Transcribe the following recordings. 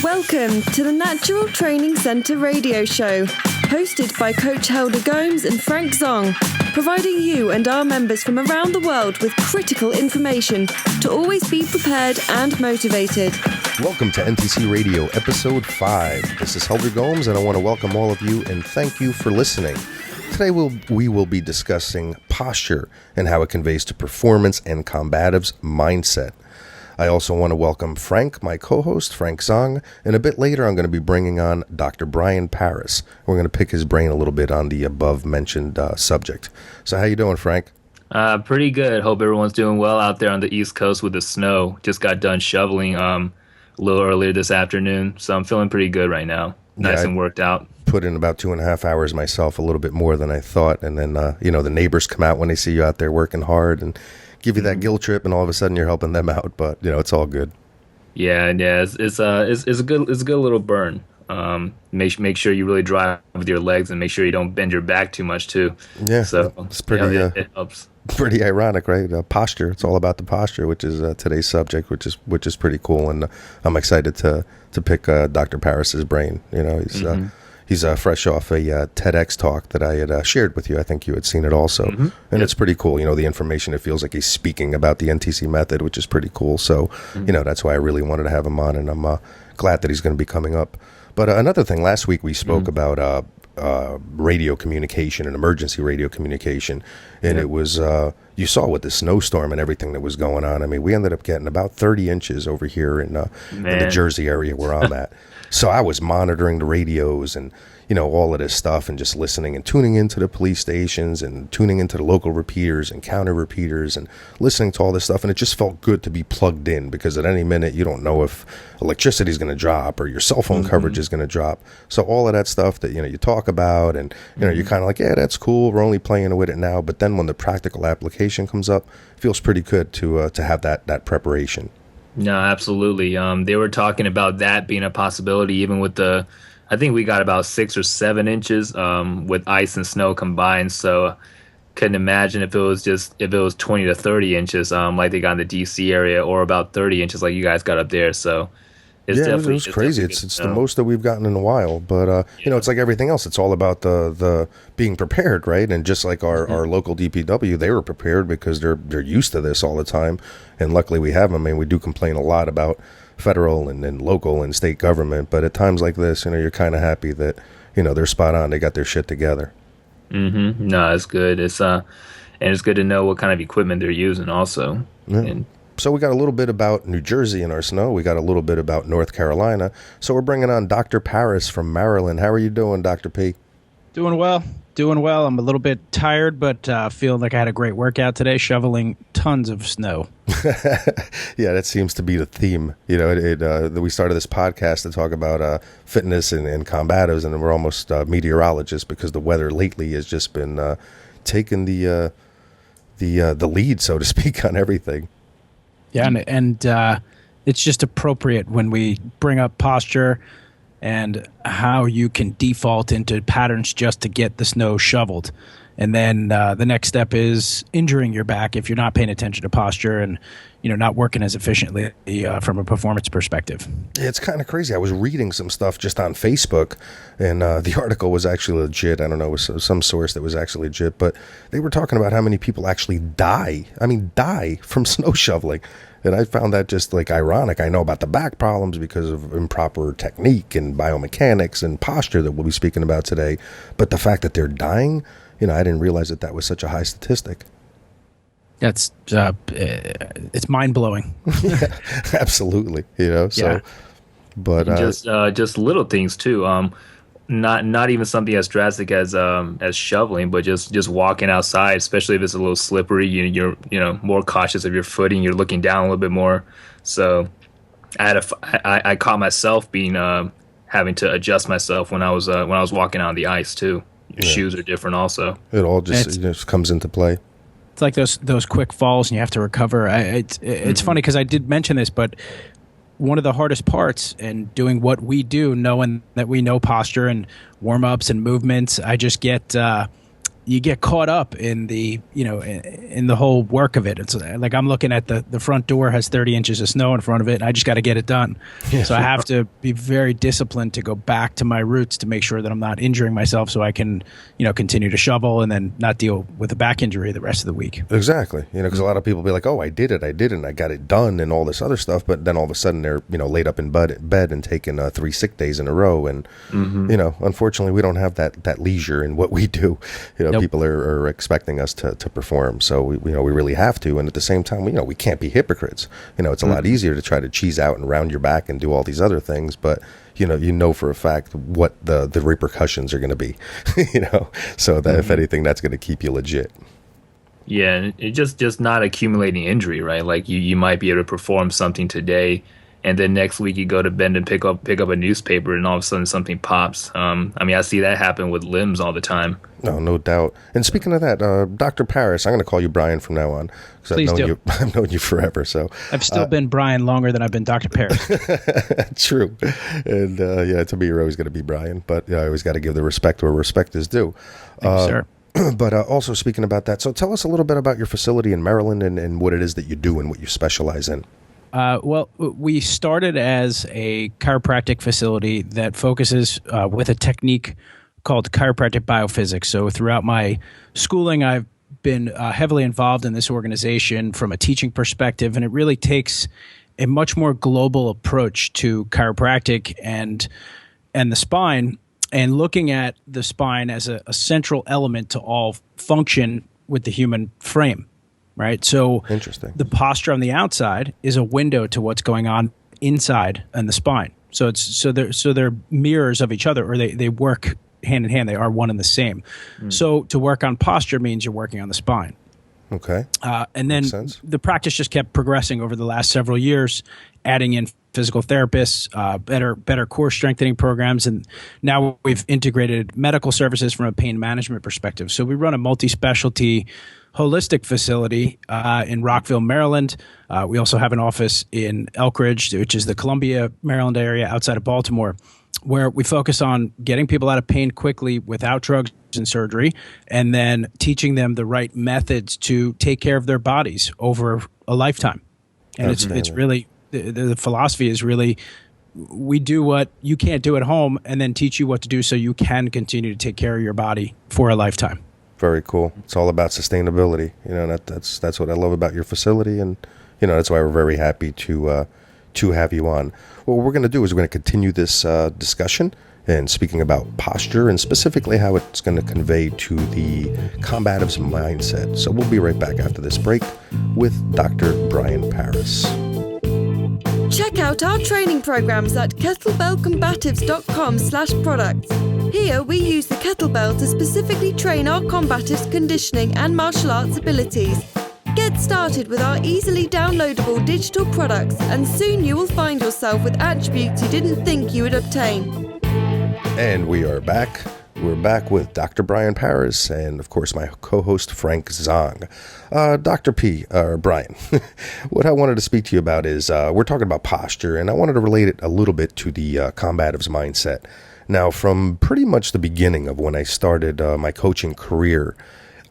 Welcome to the Natural Training Centre radio show, hosted by Coach Helder Gomes and Frank Zong, providing you and our members from around the world with critical information to always be prepared and motivated. Welcome to NTC Radio, Episode 5. This is Helder Gomes, and I want to welcome all of you and thank you for listening. Today we will be discussing posture and how it conveys to performance and combatives mindset. I also want to welcome Frank, my co-host, Frank Zong, and a bit later I'm going to be bringing on Dr. Brian Paris. We're going to pick his brain a little bit on the above-mentioned subject. So how you doing, Frank? Pretty good. Hope everyone's doing well out there on the East Coast with the snow. Just got done shoveling a little earlier this afternoon, so I'm feeling pretty good right now. Nice and worked out. Put in about 2.5 hours myself, a little bit more than I thought, and then the neighbors come out when they see you out there working hard and give you that guilt trip, and all of a sudden you're helping them out. But it's all good. Yeah, it's a good little burn. Make sure you really drive with your legs, and make sure you don't bend your back too much too. Yeah, so it's pretty. It helps. Pretty ironic, right? Posture. It's all about the posture, which is today's subject, which is pretty cool, and I'm excited to pick Dr. Paris's brain. He's fresh off a TEDx talk that I had shared with you. I think you had seen it also. Mm-hmm. And It's pretty cool. The information, it feels like he's speaking about the NTC method, which is pretty cool. So, that's why I really wanted to have him on, and I'm glad that he's going to be coming up. But another thing, last week we spoke about radio communication and emergency radio communication. And it was, you saw with the snowstorm and everything that was going on. I mean, we ended up getting about 30 inches over here in the Jersey area where I'm at. So I was monitoring the radios and, all of this stuff and just listening and tuning into the police stations and tuning into the local repeaters and counter repeaters and listening to all this stuff. And it just felt good to be plugged in because at any minute you don't know if electricity is going to drop or your cell phone coverage is going to drop. So all of that stuff that, you talk about and, you're kind of like, yeah, that's cool. We're only playing with it now. But then when the practical application comes up, it feels pretty good to have that preparation. No, absolutely. They were talking about that being a possibility, even with I think we got about 6 or 7 inches with ice and snow combined. So couldn't imagine if it was 20 to 30 inches like they got in the DC area, or about 30 inches like you guys got up there. So it's definitely, it was crazy. It's the most that we've gotten in a while. But it's like everything else. It's all about the being prepared, right? And just like our local DPW, they were prepared because they're used to this all the time. And luckily we have them. I mean, we do complain a lot about federal and local and state government, but at times like this, you're kind of happy that they're spot on. They got their shit together. No, it's good. It's and it's good to know what kind of equipment they're using also. Yeah. So we got a little bit about New Jersey and our snow. We got a little bit about North Carolina. So we're bringing on Dr. Paris from Maryland. How are you doing, Dr. P? Doing well. I'm a little bit tired, but feeling like I had a great workout today, shoveling tons of snow. Yeah, that seems to be the theme. We started this podcast to talk about fitness and combatives, and we're almost meteorologists because the weather lately has just been taking the lead, so to speak, on everything. Yeah, and it's just appropriate when we bring up posture and how you can default into patterns just to get the snow shoveled. And then the next step is injuring your back if you're not paying attention to posture and not working as efficiently from a performance perspective. It's kind of crazy. I was reading some stuff just on Facebook, and the article was actually legit. I don't know, it was some source that was actually legit, but they were talking about how many people actually die from snow shoveling. And I found that just like ironic. I know about the back problems because of improper technique and biomechanics and posture that we'll be speaking about today. But the fact that they're dying, I didn't realize that was such a high statistic. That's it's mind blowing. Yeah, absolutely. So, yeah. But just little things too. Not even something as drastic as shoveling, but just walking outside, especially if it's a little slippery. You're more cautious of your footing. You're looking down a little bit more. So I caught myself being having to adjust myself when I was walking on the ice too. Your shoes are different also. It all just comes into play. It's like those quick falls and you have to recover. It's funny because I did mention this, but one of the hardest parts in doing what we do, knowing that we know posture and warm-ups and movements, I just get you get caught up in the, in the whole work of it. It's like I'm looking at the front door has 30 inches of snow in front of it, and I just got to get it done. Yeah. So I have to be very disciplined to go back to my roots to make sure that I'm not injuring myself, so I can, continue to shovel and then not deal with a back injury the rest of the week. Exactly. Because a lot of people be like, oh, I did it, I got it done, and all this other stuff. But then all of a sudden they're, laid up in bed and taking 3 sick days in a row. And, unfortunately, we don't have that leisure in what we do. Nope. People are expecting us to perform. So, we really have to. And at the same time, we can't be hypocrites. It's a lot easier to try to cheese out and round your back and do all these other things. But, for a fact what the repercussions are going to be, so that if anything, that's going to keep you legit. Yeah, and it's just not accumulating injury, right? Like you might be able to perform something today, and then next week you go to bend and pick up a newspaper, and all of a sudden something pops. I see that happen with limbs all the time. No doubt. And speaking of that, Dr. Paris, I'm going to call you Brian from now on, because I've known you forever. So I've still been Brian longer than I've been Dr. Paris. True. And to me, you're always going to be Brian, but I always got to give the respect where respect is due. Thank you, sir. But also speaking about that, so tell us a little bit about your facility in Maryland and what it is that you do and what you specialize in. Well, we started as a chiropractic facility that focuses with a technique called chiropractic biophysics. So throughout my schooling, I've been heavily involved in this organization from a teaching perspective, and it really takes a much more global approach to chiropractic and the spine, and looking at the spine as a central element to all function with the human frame. Right. So interesting. The posture on the outside is a window to what's going on inside in the spine. So they're mirrors of each other, or they work hand in hand. They are one and the same. So to work on posture means you're working on the spine. Okay. And then the practice just kept progressing over the last several years, adding in physical therapists, better core strengthening programs, and now we've integrated medical services from a pain management perspective. So we run a multi-specialty holistic facility in Rockville, Maryland. We also have an office in Elk Ridge, which is the Columbia, Maryland area outside of Baltimore, where we focus on getting people out of pain quickly without drugs and surgery, and then teaching them the right methods to take care of their bodies over a lifetime. And it's really, the philosophy is really, we do what you can't do at home and then teach you what to do so you can continue to take care of your body for a lifetime. Very cool. It's all about sustainability. That's what I love about your facility, and that's why we're very happy to have you on. What we're going to do is we're going to continue this discussion and speaking about posture and specifically how it's going to convey to the combatives mindset. So we'll be right back after this break with Dr. Brian Paris. Check out our training programs at kettlebellcombatives.com/products. Here we use the kettlebell to specifically train our combatives' conditioning and martial arts abilities. Get started with our easily downloadable digital products, and soon you will find yourself with attributes you didn't think you would obtain. And we are back. We're back with Dr. Brian Paris and, of course, my co-host, Frank Zong. Dr. Brian, what I wanted to speak to you about is we're talking about posture, and I wanted to relate it a little bit to the combatives mindset. Now, from pretty much the beginning of when I started my coaching career,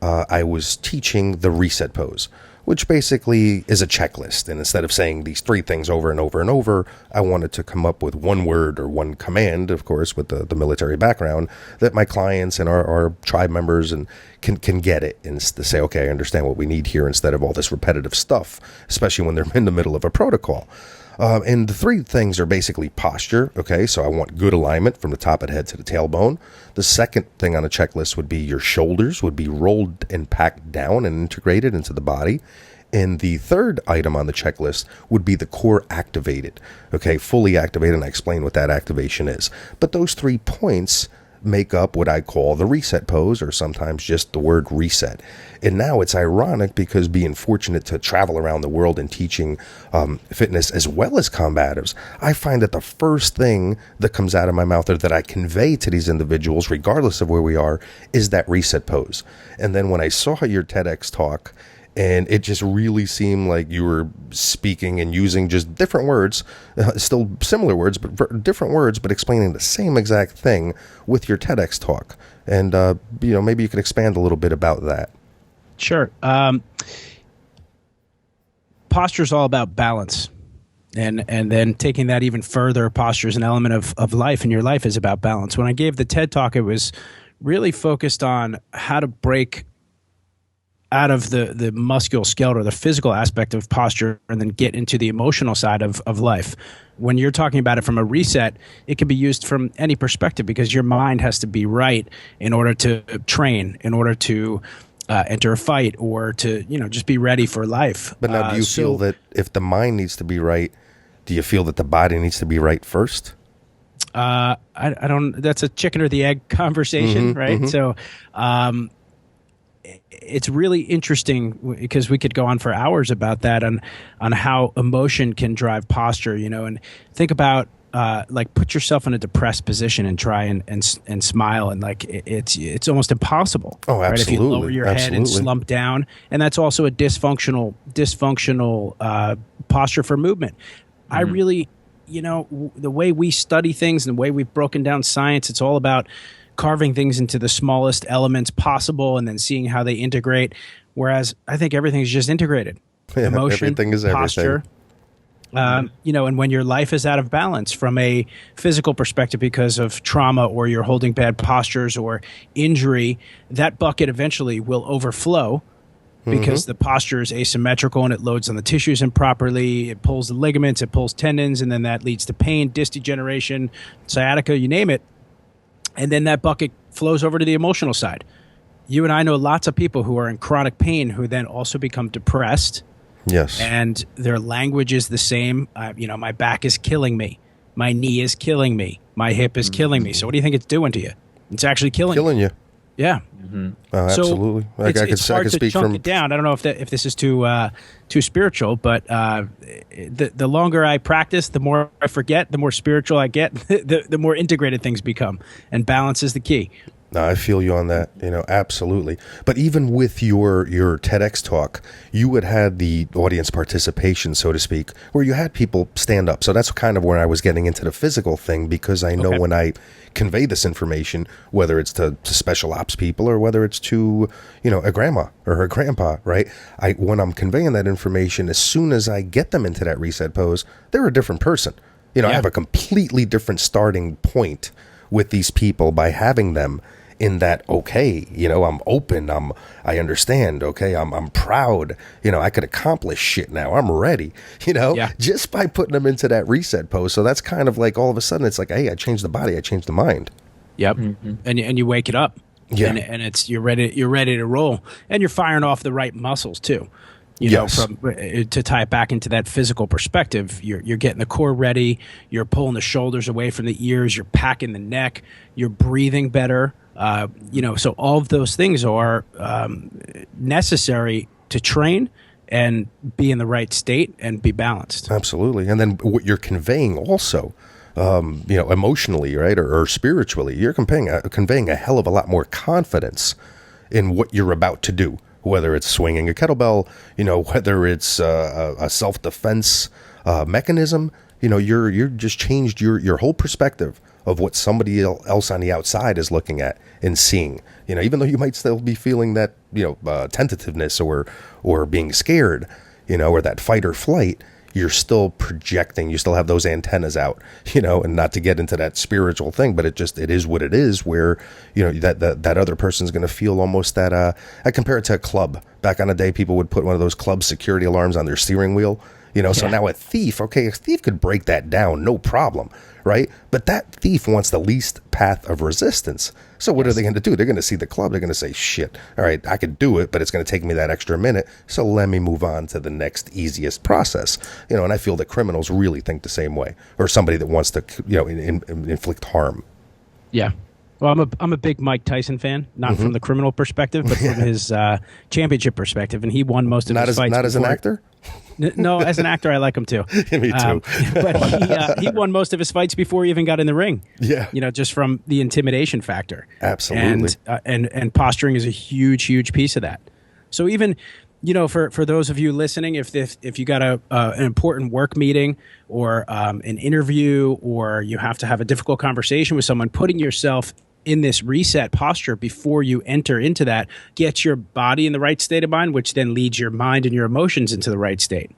I was teaching the reset pose, which basically is a checklist. And instead of saying these 3 things over and over and over, I wanted to come up with one word or one command, of course, with the military background, that my clients and our tribe members and can get it and to say, okay, I understand what we need here, instead of all this repetitive stuff, especially when they're in the middle of a protocol. And the 3 things are basically posture. Okay, so I want good alignment from the top of the head to the tailbone. The second thing on the checklist would be your shoulders would be rolled and packed down and integrated into the body. And the third item on the checklist would be the core activated. Okay, fully activated, and I explain what that activation is. But those 3 points make up what I call the reset pose, or sometimes just the word reset. And now it's ironic, because being fortunate to travel around the world and teaching fitness as well as combatives, I find that the first thing that comes out of my mouth or that I convey to these individuals, regardless of where we are, is that reset pose. And then when I saw your TEDx talk, and it just really seemed like you were speaking and using just different words, still similar words, but different words, but explaining the same exact thing with your TEDx talk. And, maybe you could expand a little bit about that. Sure. Posture is all about balance. And then taking that even further, posture is an element of life, and your life is about balance. When I gave the TED Talk, it was really focused on how to break out of the musculoskeletal, the physical aspect of posture, and then get into the emotional side of life. When you're talking about it from a reset, it can be used from any perspective, because your mind has to be right in order to train, in order to enter a fight, or to just be ready for life. But now, do you feel that if the mind needs to be right, do you feel that the body needs to be right first? I don't. That's a chicken or the egg conversation, right? Mm-hmm. So, it's really interesting, because we could go on for hours about that, on how emotion can drive posture. And think about put yourself in a depressed position and try and smile, and it's almost impossible. Oh, absolutely. Right? If you lower your head and slump down, and that's also a dysfunctional posture for movement. Mm-hmm. I really, the way we study things and the way we've broken down science, it's all about carving things into the smallest elements possible and then seeing how they integrate. Whereas I think everything is just integrated. Yeah, emotion, everything is posture. Everything. And when your life is out of balance from a physical perspective because of trauma, or you're holding bad postures or injury, that bucket eventually will overflow, because the posture is asymmetrical and it loads on the tissues improperly. It pulls the ligaments, it pulls tendons, and then that leads to pain, disc degeneration, sciatica, you name it. And then that bucket flows over to the emotional side. You and I know lots of people who are in chronic pain who then also become depressed. Yes. And their language is the same. My back is killing me. My knee is killing me. My hip is killing me. So what do you think it's doing to you? It's actually killing you. Yeah. Mm-hmm. Absolutely. So it's hard to chunk it down. I don't know if this is too spiritual, but the longer I practice, the more I forget, the more spiritual I get, the more integrated things become. And balance is the key. No, I feel you on that, absolutely. But even with your TEDx talk, you had the audience participation, so to speak, where you had people stand up. So that's kind of where I was getting into the physical thing, because I know when I convey this information, whether it's to special ops people or whether it's to, a grandma or a grandpa, right? When I'm conveying that information, as soon as I get them into that reset pose, they're a different person. I have a completely different starting point with these people by having them in that, I'm open, I understand, I'm proud, I could accomplish shit now, I'm ready, just by putting them into that reset pose. So that's kind of like all of a sudden it's like, hey, I changed the body, I changed the mind. Yep. Mm-hmm. And you wake it up. Yeah. And it's you're ready to roll, and you're firing off the right muscles too. To tie it back into that physical perspective, you're getting the core ready, you're pulling the shoulders away from the ears, you're packing the neck, you're breathing better. So all of those things are necessary to train and be in the right state and be balanced. Absolutely. And then what you're conveying also, emotionally, right, or spiritually, you're conveying a hell of a lot more confidence in what you're about to do. Whether it's swinging a kettlebell, whether it's a self-defense mechanism, you're just changed your whole perspective of what somebody else on the outside is looking at and seeing. Even though you might still be feeling that, tentativeness or being scared, or that fight or flight, you're still projecting, you still have those antennas out, and not to get into that spiritual thing, but it is what it is, where, that other person's going to feel almost that, I compare it to a club. Back on the day, people would put one of those club security alarms on their steering wheel, so now a thief could break that down, no problem, right? But that thief wants the least path of resistance. So what are they going to do? They're going to see the club. They're going to say, shit, all right, I could do it, but it's going to take me that extra minute. So let me move on to the next easiest process. And I feel that criminals really think the same way, or somebody that wants to, inflict harm. Yeah. Well, I'm a big Mike Tyson fan, not from the criminal perspective, but from his championship perspective, and he won most of his fights. Not as an actor? No, as an actor, I like him too. Me too. But he won most of his fights before he even got in the ring. Yeah. Just from the intimidation factor. Absolutely. And posturing is a huge, huge piece of that. So even, for those of you listening, if you got an important work meeting or an interview, or you have to have a difficult conversation with someone, putting yourself in this reset posture before you enter into that gets your body in the right state of mind, which then leads your mind and your emotions into the right state.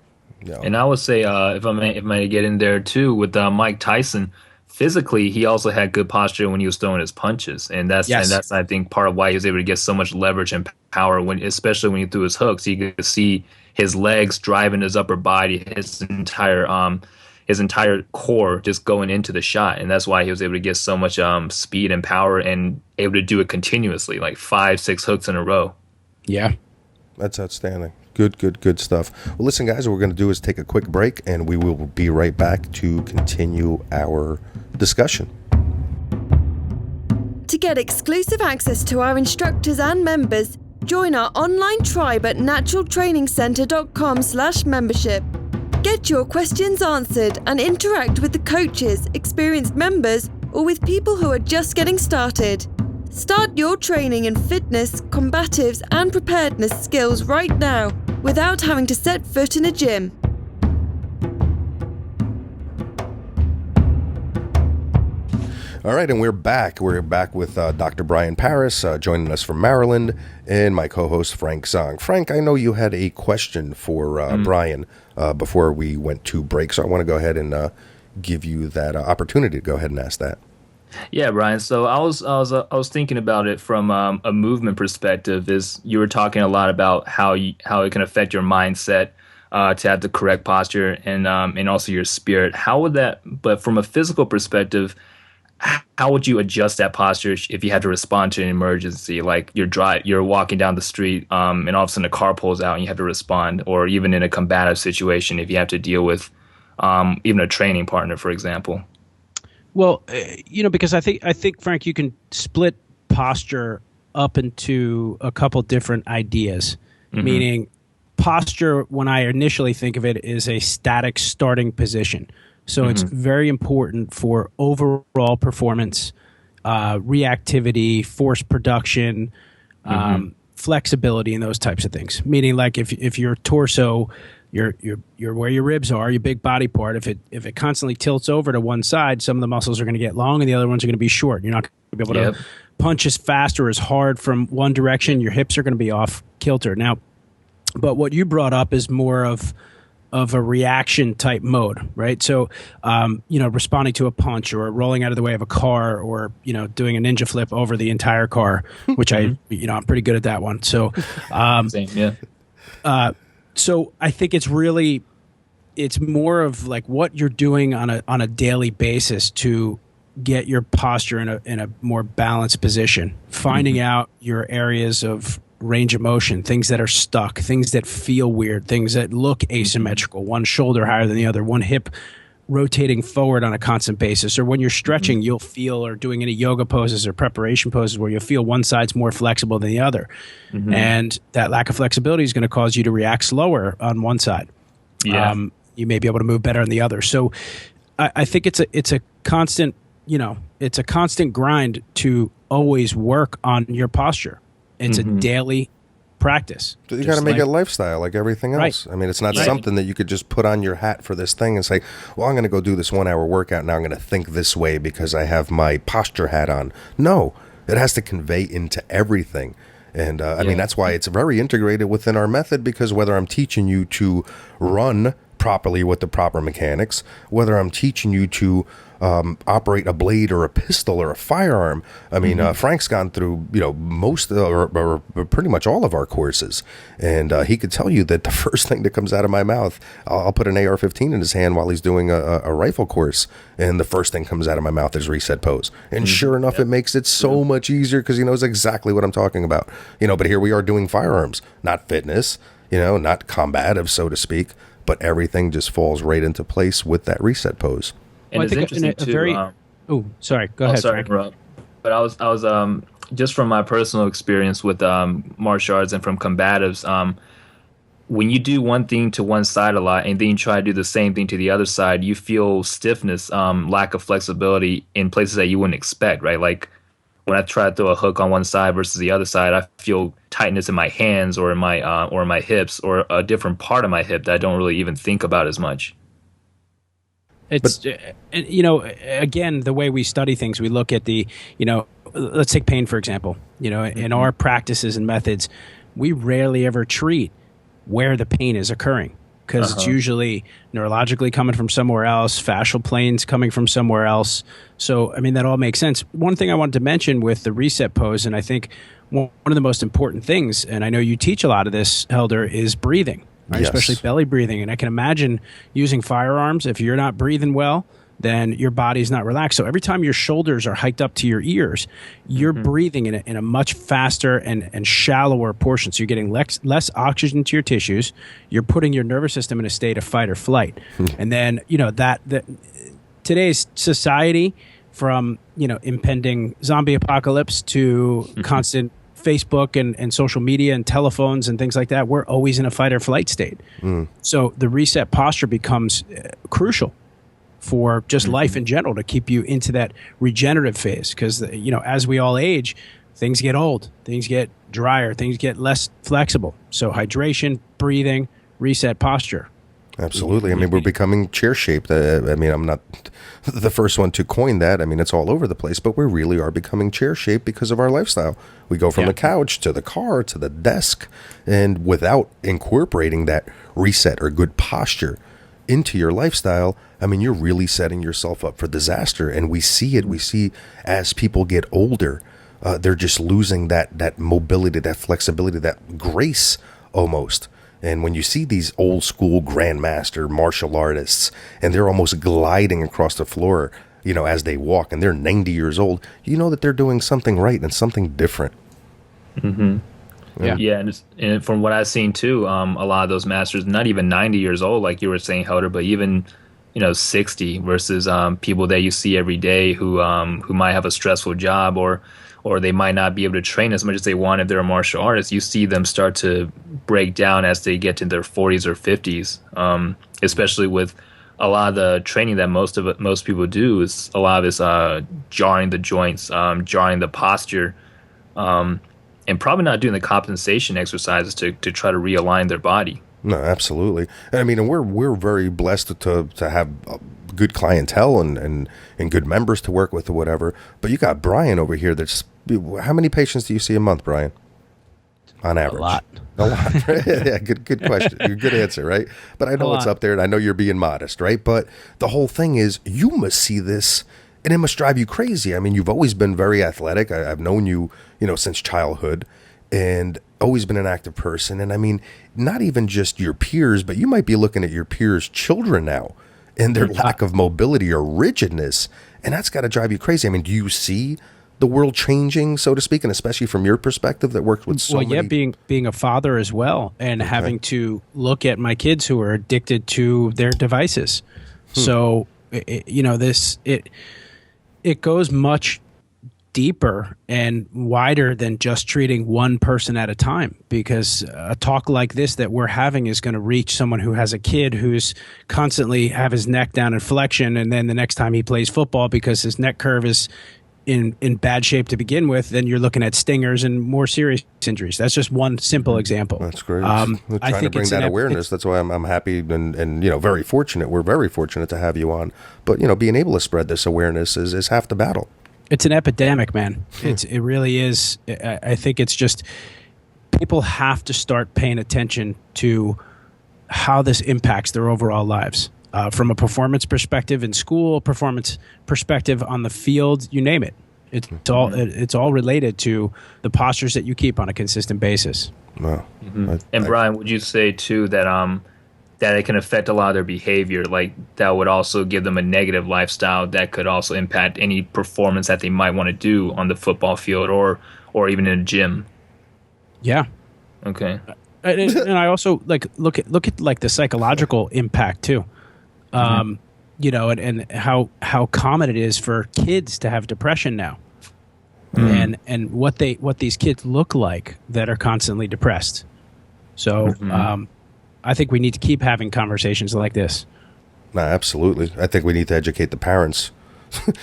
Yeah. And I would say, if I may get in there too, with Mike Tyson, physically he also had good posture when he was throwing his punches, and that's I think part of why he was able to get so much leverage and power especially when he threw his hooks. You could see his legs driving his upper body, his entire core just going into the shot, and that's why he was able to get so much speed and power and able to do it continuously, like 5-6 hooks in a row. Yeah, that's outstanding. Good stuff. Well, listen, guys, what we're going to do is take a quick break, and we will be right back to continue our discussion. To get exclusive access to our instructors and members, join our online tribe at naturaltrainingcenter.com/membership. Get your questions answered and interact with the coaches, experienced members, or with people who are just getting started. Start your training in fitness, combatives, and preparedness skills right now without having to set foot in a gym. All right, and we're back. We're back with Dr. Brian Paris, joining us from Maryland, and my co-host, Frank Zong. Frank, I know you had a question for Brian before we went to break, so I want to go ahead and give you that opportunity to go ahead and ask that. Yeah, Brian. So I was thinking about it from a movement perspective. Is you were talking a lot about how it can affect your mindset to have the correct posture and also your spirit. How would that? But from a physical perspective, how would you adjust that posture if you had to respond to an emergency? Like you're walking down the street and all of a sudden a car pulls out and you have to respond, or even in a combative situation if you have to deal with even a training partner, for example. Well, because I think Frank, you can split posture up into a couple different ideas. Mm-hmm. Meaning, posture, when I initially think of it, is a static starting position. So it's very important for overall performance, reactivity, force production, flexibility, and those types of things. Meaning, like if your torso, your where your ribs are, your big body part, if it constantly tilts over to one side, some of the muscles are going to get long and the other ones are going to be short. You're not going to be able to punch as fast or as hard from one direction. Your hips are going to be off kilter. Now, but what you brought up is more of a reaction type mode, right? So, responding to a punch or rolling out of the way of a car or, doing a ninja flip over the entire car, which I'm pretty good at that one. So, same, yeah. So I think it's more of like what you're doing on a daily basis to get your posture in a more balanced position, finding out your areas of range of motion, things that are stuck, things that feel weird, things that look asymmetrical, one shoulder higher than the other, one hip rotating forward on a constant basis. Or when you're stretching, you'll feel, or doing any yoga poses or preparation poses where you'll feel one side's more flexible than the other. And that lack of flexibility is going to cause you to react slower on one side. Yeah. You may be able to move better on the other. So I think it's a constant, it's a constant grind to always work on your posture. It's a daily practice. So you got to make it a lifestyle like everything else. Right. I mean, it's not something that you could just put on your hat for this thing and say, well, I'm going to go do this 1 hour workout. Now I'm going to think this way because I have my posture hat on. No, it has to convey into everything. And I mean, that's why it's very integrated within our method, because whether I'm teaching you to run properly with the proper mechanics, whether I'm teaching you to operate a blade or a pistol or a firearm. I mean, Frank's gone through, most or pretty much all of our courses, and he could tell you that the first thing that comes out of my mouth, I'll put an AR-15 in his hand while he's doing a rifle course, and the first thing comes out of my mouth is reset pose. And sure enough, it makes it so much easier because he knows exactly what I'm talking about. But here we are doing firearms, not fitness, not combative, so to speak, but everything just falls right into place with that reset pose. And it's interesting too. Sorry. Go ahead, sorry, Frank. But I was just from my personal experience with martial arts and from combatives. When you do one thing to one side a lot and then you try to do the same thing to the other side, you feel stiffness, lack of flexibility in places that you wouldn't expect, right? Like when I try to throw a hook on one side versus the other side, I feel tightness in my hands or in my hips or a different part of my hip that I don't really even think about as much. It's, again, the way we study things, we look at the, let's take pain, for example. In our practices and methods, we rarely ever treat where the pain is occurring, because it's usually neurologically coming from somewhere else, fascial planes coming from somewhere else. So, I mean, that all makes sense. One thing I wanted to mention with the reset pose, and I think one of the most important things, and I know you teach a lot of this, Helder, is breathing, right? Yes. Especially belly breathing. And I can imagine using firearms, if you're not breathing well, then your body's not relaxed. So every time your shoulders are hiked up to your ears, you're breathing in a much faster and shallower portion. So you're getting less oxygen to your tissues. You're putting your nervous system in a state of fight or flight. And then, that today's society, from, impending zombie apocalypse to constant Facebook and social media and telephones and things like that, we're always in a fight or flight state. So the reset posture becomes crucial for just life in general, to keep you into that regenerative phase. Because, as we all age, things get old, things get drier, things get less flexible. So hydration, breathing, reset posture. Absolutely. I mean, we're becoming chair-shaped. I mean, I'm not the first one to coin that. I mean, it's all over the place, but we really are becoming chair-shaped because of our lifestyle. We go from the couch to the car to the desk, and without incorporating that reset or good posture into your lifestyle, I mean, you're really setting yourself up for disaster. And we see it. We see as people get older, they're just losing that mobility, that flexibility, that grace almost. And when you see these old school grandmaster martial artists, and they're almost gliding across the floor, as they walk, and they're 90 years old, you know that they're doing something right and something different. Yeah, and from what I've seen too, a lot of those masters, not even 90 years old, like you were saying, Helder, but even 60 versus people that you see every day who might have a stressful job, or they might not be able to train as much as they want if they're a martial artist. You see them start to break down as they get to their 40s or 50s, especially with a lot of the training that most people do. Is a lot of it's jarring the joints, jarring the posture. And probably not doing the compensation exercises to try to realign their body. No, absolutely. I mean, and we're very blessed to have good clientele and good members to work with or whatever. But you got Brian over here. How many patients do you see a month, Brian? On average, a lot. Yeah, good question. Good answer, right? But I know it's up there, and I know you're being modest, right? But the whole thing is, you must see this, and it must drive you crazy. I mean, you've always been very athletic. I've known you, since childhood, and always been an active person. And I mean, not even just your peers, but you might be looking at your peers' children now and their lack of mobility or rigidness. And that's got to drive you crazy. I mean, do you see the world changing, so to speak, and especially from your perspective that works with so many... being a father as well, and having to look at my kids who are addicted to their devices. So, it goes much deeper and wider than just treating one person at a time, because a talk like this that we're having is going to reach someone who has a kid who's constantly have his neck down in flexion, and then the next time he plays football, because his neck curve is in bad shape to begin with, then you're looking at stingers and more serious injuries. That's just one simple example. That's great. We're trying to bring that awareness. That's why I'm happy and very fortunate. We're very fortunate to have you on. But being able to spread this awareness is half the battle. It's an epidemic, man. It really is. I think it's just people have to start paying attention to how this impacts their overall lives. From a performance perspective in school, performance perspective on the field, you name it. It's all related to the postures that you keep on a consistent basis. Wow. And Brian, would you say too that that it can affect a lot of their behavior, like that would also give them a negative lifestyle that could also impact any performance that they might want to do on the football field or even in a gym? Yeah. Okay. And I also look at like the psychological impact too. And how common it is for kids to have depression now, and what these kids look like that are constantly depressed. So I think we need to keep having conversations like this. No, absolutely. I think we need to educate the parents.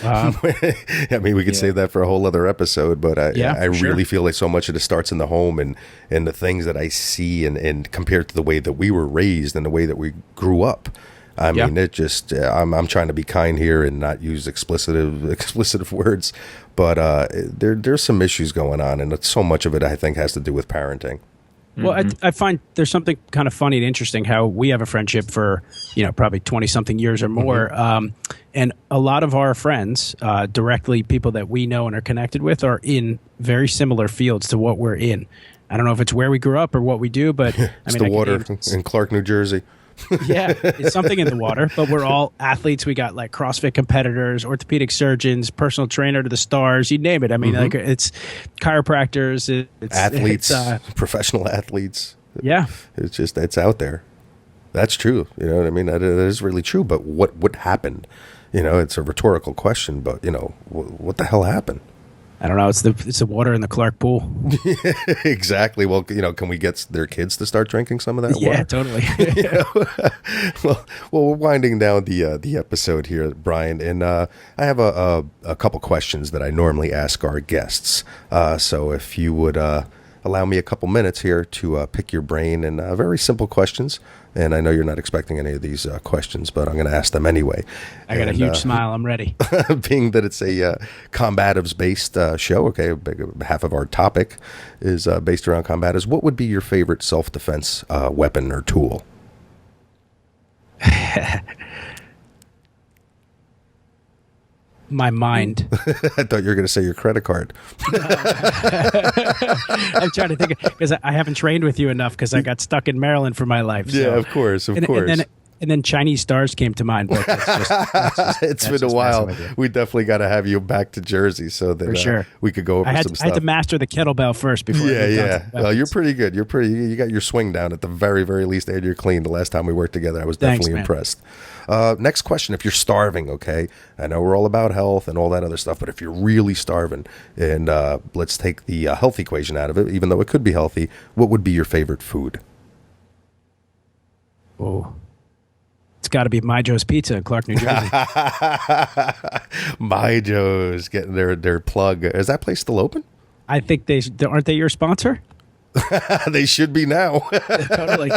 I mean, we could save that for a whole other episode, but I really feel like so much of it starts in the home, and the things that I see and compared to the way that we were raised and the way that we grew up. I mean, it just, I'm trying to be kind here and not use explicit words, but there's some issues going on, and so much of it, I think, has to do with parenting. Well, I find there's something kind of funny and interesting how we have a friendship for, probably 20-something years or more. And a lot of our friends, directly people that we know and are connected with, are in very similar fields to what we're in. I don't know if it's where we grew up or what we do, but it's the water in Clark, New Jersey. Yeah, it's something in the water, but we're all athletes. We got like CrossFit competitors, orthopedic surgeons, personal trainer to the stars, you name it. I mean, like it's chiropractors, it's athletes, professional athletes. Yeah. It's out there. That's true. You know what I mean? That is really true. But what happened? It's a rhetorical question, but what the hell happened? I don't know. It's the water in the Clark pool. Exactly. Well, can we get their kids to start drinking some of that water? Yeah, totally. Well, we're winding down the episode here, Brian, and I have a couple questions that I normally ask our guests. So if you would allow me a couple minutes here to pick your brain, and very simple questions. And I know you're not expecting any of these questions, but I'm going to ask them anyway. I got a huge smile. I'm ready. Being that it's a combatives-based show, okay, half of our topic is based around combatives. What would be your favorite self-defense weapon or tool? My mind. I thought you were going to say your credit card. I'm trying to think because I haven't trained with you enough because I got stuck in Maryland for my life. So. Yeah, of course. And then Chinese stars came to mind. But it's been a while. We definitely got to have you back to Jersey so that for sure. We could go over some stuff. I had to master the kettlebell first before. Yeah. Well, you're pretty good. You got your swing down at the very, very least, and you're clean. The last time we worked together, I was definitely impressed. Next question: if you're starving, okay, I know we're all about health and all that other stuff, but if you're really starving, and let's take the health equation out of it, even though it could be healthy, what would be your favorite food? Oh. It's got to be My Joe's Pizza in Clark, New Jersey. My Joe's getting their plug. Is that place still open? I think aren't they your sponsor? They should be now. Totally.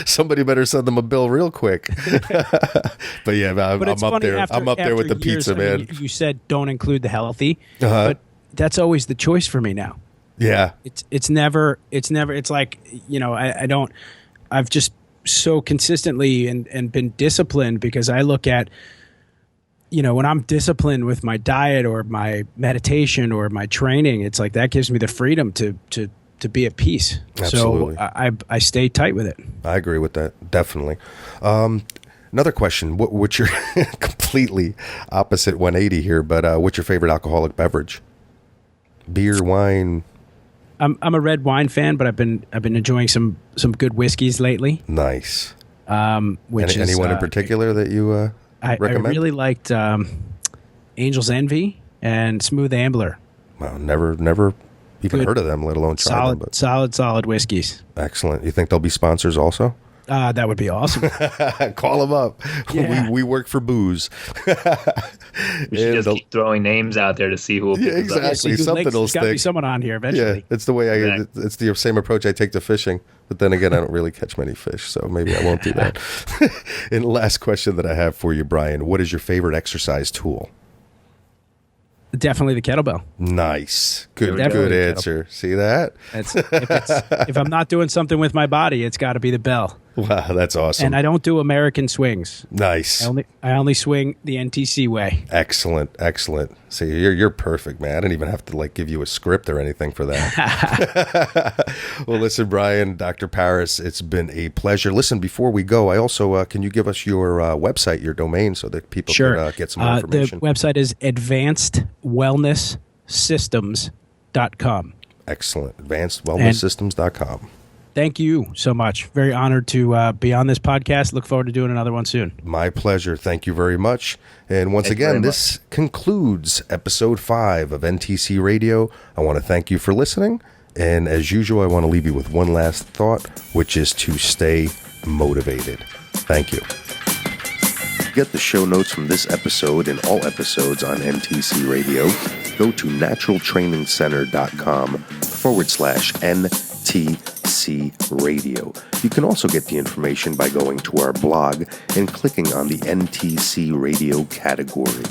Somebody better send them a bill real quick. But yeah, I'm up there. I'm up there with the pizza, man. You said don't include the healthy, but that's always the choice for me now. Yeah. It's never. It's like I don't. I've just so consistently and been disciplined because I look at when I'm disciplined with my diet or my meditation or my training, it's like that gives me the freedom to be at peace. Absolutely. So I stay tight with it. I agree with that, definitely. Another question: what's your completely opposite 180 here? But what's your favorite alcoholic beverage? Beer, wine. I'm a red wine fan, but I've been enjoying some good whiskeys lately. Nice. Anyone in particular that you recommend? I really liked Angel's Envy and Smooth Ambler. Wow, never even heard of them, let alone tried them. But solid whiskeys. Excellent. You think they'll be sponsors also? That would be awesome. Call them up. Yeah. We work for booze. We should just keep throwing names out there to see who will pick exactly. us up. Something will stick. Got to be someone on here eventually. Yeah, it's the way it's the same approach I take to fishing. But then again, I don't really catch many fish, so maybe I won't do that. And last question that I have for you, Brian, what is your favorite exercise tool? Definitely the kettlebell. Nice. Good answer. See that? If I'm not doing something with my body, it's got to be the bell. Wow, that's awesome. And I don't do American swings. Nice. I only swing the NTC way. Excellent. See, you're perfect, man. I didn't even have to give you a script or anything for that. Well, listen, Brian, Dr. Paris, it's been a pleasure. Listen, before we go, I also can you give us your website, your domain, so that people can get some more information? The website is advancedwellnesssystems.com. Excellent. Advancedwellnesssystems.com. Thank you so much. Very honored to be on this podcast. Look forward to doing another one soon. My pleasure. Thank you very much. And once again, this concludes episode 5 of NTC Radio. I want to thank you for listening. And as usual, I want to leave you with one last thought, which is to stay motivated. Thank you. To get the show notes from this episode and all episodes on NTC Radio, go to naturaltrainingcenter.com/NTC. NTC Radio. You can also get the information by going to our blog and clicking on the NTC Radio category.